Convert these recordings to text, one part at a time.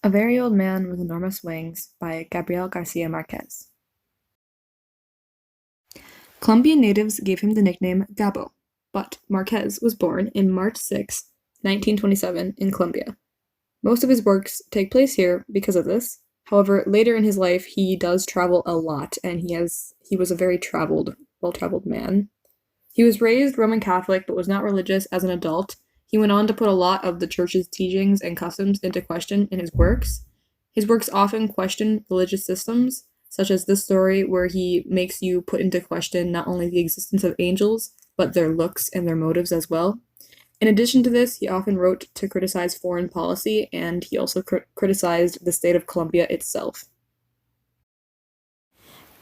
A Very Old Man with Enormous Wings by Gabriel Garcia Marquez. Colombian natives gave him the nickname Gabo, but Marquez was born in March 6, 1927, in Colombia. Most of his works take place here because of this. However, later in his life, he does travel a lot, and he was a very well-traveled man. He was raised Roman Catholic but was not religious as an adult. He went on to put a lot of the church's teachings and customs into question in his works. His works often question religious systems, such as this story where he makes you put into question not only the existence of angels, but their looks and their motives as well. In addition to this, he often wrote to criticize foreign policy, and he also criticized the state of Colombia itself.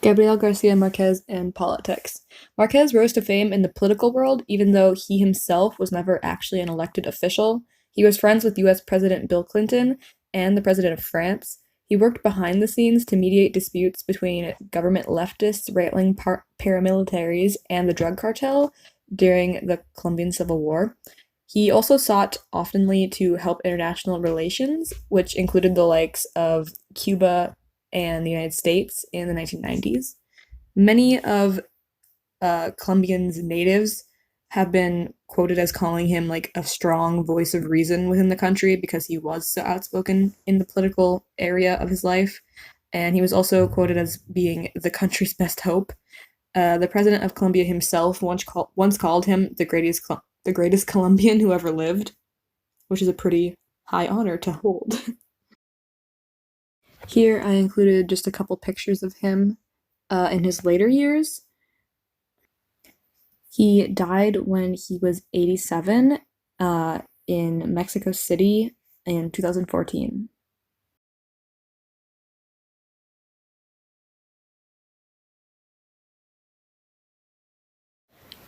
Gabriel Garcia Marquez and politics. Marquez rose to fame in the political world, even though he himself was never actually an elected official. He was friends with US President Bill Clinton and the President of France. He worked behind the scenes to mediate disputes between government leftists, right-wing paramilitaries, and the drug cartel during the Colombian Civil War. He also sought oftenly to help international relations, which included the likes of Cuba and the United States in the 1990s. Many of Colombian's natives have been quoted as calling him like a strong voice of reason within the country because he was so outspoken in the political area of his life. And he was also quoted as being the country's best hope. The president of Colombia himself once called him the greatest Colombian who ever lived, which is a pretty high honor to hold. Here I included just a couple pictures of him in his later years. He died when he was 87 in Mexico City in 2014.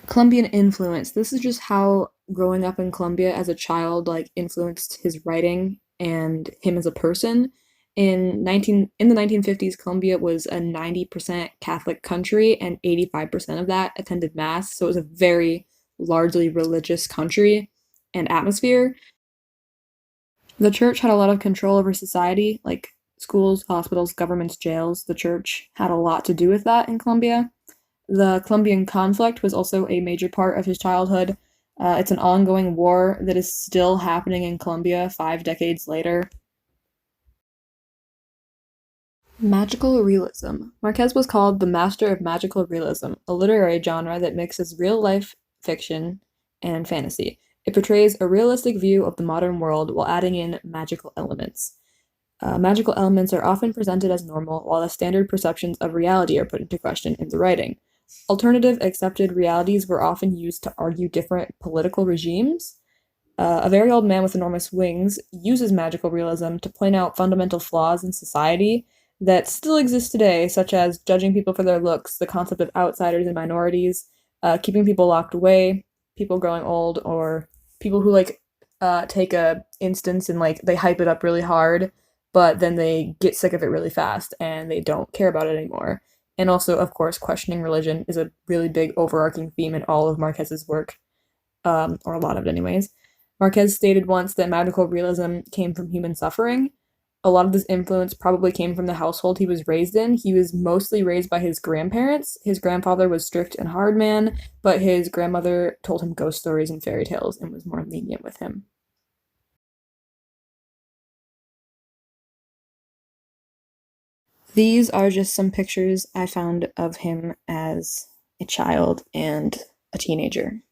Colombian influence. This is just how growing up in Colombia as a child like influenced his writing and him as a person. In the 1950s, Colombia was a 90% Catholic country, and 85% of that attended mass. So it was a very largely religious country and atmosphere. The church had a lot of control over society, like schools, hospitals, governments, jails. The church had a lot to do with that in Colombia. The Colombian conflict was also a major part of his childhood. It's an ongoing war that is still happening in Colombia 5 decades later. Magical realism. Marquez was called the master of magical realism, a literary genre that mixes real-life fiction and fantasy. It portrays a realistic view of the modern world while adding in magical elements. Magical elements are often presented as normal, while the standard perceptions of reality are put into question in the writing. Alternative accepted realities were often used to argue different political regimes. A Very Old Man with Enormous Wings uses magical realism to point out fundamental flaws in society that still exist today, such as judging people for their looks, the concept of outsiders and minorities, keeping people locked away, people growing old, or people who take a instance and they hype it up really hard, but then they get sick of it really fast and they don't care about it anymore. And also, of course, questioning religion is a really big overarching theme in all of Marquez's work, or a lot of it anyways. Marquez stated once that magical realism came from human suffering. A lot of this influence probably came from the household he was raised in. He was mostly raised by his grandparents. His grandfather was strict and hard man, but his grandmother told him ghost stories and fairy tales and was more lenient with him. These are just some pictures I found of him as a child and a teenager.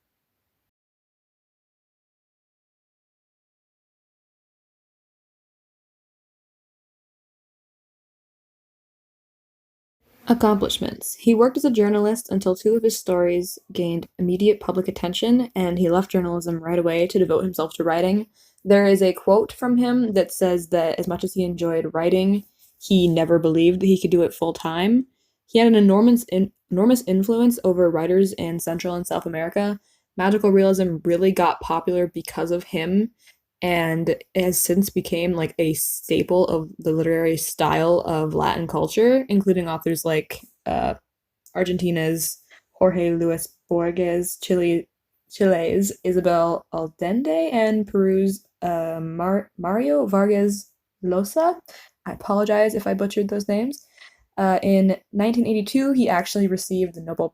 Accomplishments. He worked as a journalist until two of his stories gained immediate public attention, and he left journalism right away to devote himself to writing. There is a quote from him that says that as much as he enjoyed writing, he never believed that he could do it full time. He had an enormous influence over writers in Central and South America. Magical realism really got popular because of him, and it has since became like a staple of the literary style of Latin culture, including authors like Argentina's Jorge Luis Borges, Chile's Isabel Allende, and Peru's Mario Vargas Losa. I apologize if I butchered those names. In 1982, he actually received the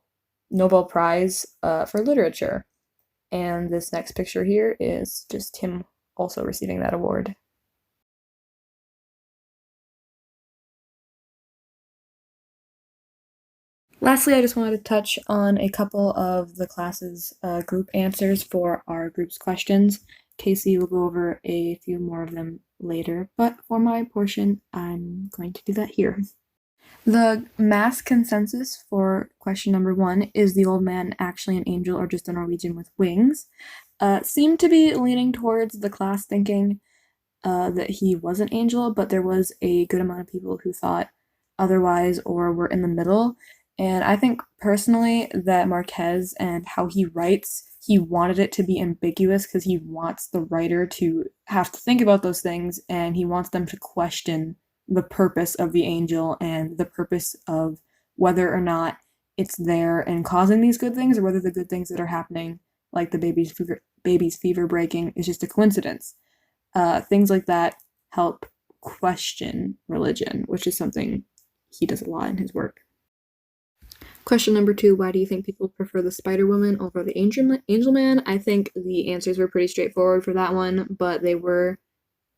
Nobel Prize for Literature. And this next picture here is just him also receiving that award. Lastly, I just wanted to touch on a couple of the class's group answers for our group's questions. Casey will go over a few more of them later, but for my portion, I'm going to do that here. The mass consensus for question number 1, is the old man actually an angel or just a Norwegian with wings? Seemed to be leaning towards the class thinking that he was an angel, but there was a good amount of people who thought otherwise or were in the middle. And I think personally that Marquez and how he writes, he wanted it to be ambiguous because he wants the writer to have to think about those things and he wants them to question the purpose of the angel and the purpose of whether or not it's there and causing these good things or whether the good things that are happening, like the baby's fever breaking, is just a coincidence. Things like that help question religion, which is something he does a lot in his work. Question number 2, why do you think people prefer the Spider-Woman over the Angel Man? I think the answers were pretty straightforward for that one, but they were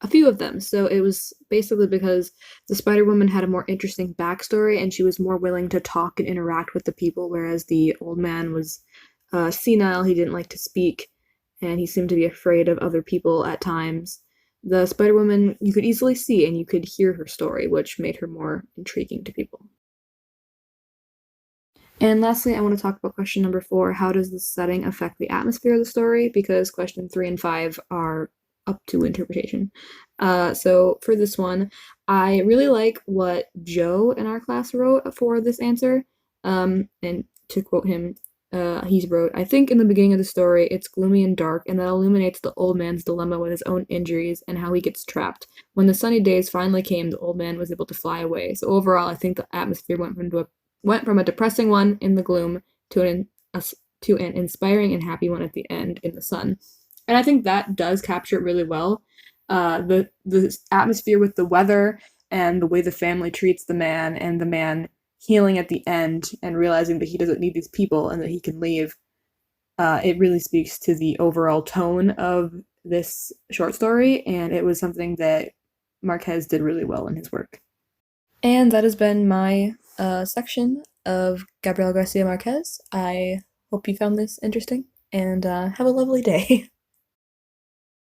a few of them. So it was basically because the Spider-Woman had a more interesting backstory and she was more willing to talk and interact with the people, whereas the old man was senile, he didn't like to speak, and he seemed to be afraid of other people at times. The Spider-Woman you could easily see and you could hear her story, which made her more intriguing to people. And lastly, I want to talk about question number 4. How does the setting affect the atmosphere of the story? Because question 3 and 5 are up to interpretation. So for this one, I really like what Joe in our class wrote for this answer. And to quote him, he wrote, I think in the beginning of the story, it's gloomy and dark, and that illuminates the old man's dilemma with his own injuries and how he gets trapped. When the sunny days finally came, the old man was able to fly away. So overall, I think the atmosphere went from a depressing one in the gloom to an inspiring and happy one at the end in the sun. And I think that does capture it really well. The atmosphere with the weather and the way the family treats the man and the man healing at the end and realizing that he doesn't need these people and that he can leave. It really speaks to the overall tone of this short story, and it was something that Marquez did really well in his work. And that has been my section of Gabriel Garcia Marquez. I hope you found this interesting, and have a lovely day.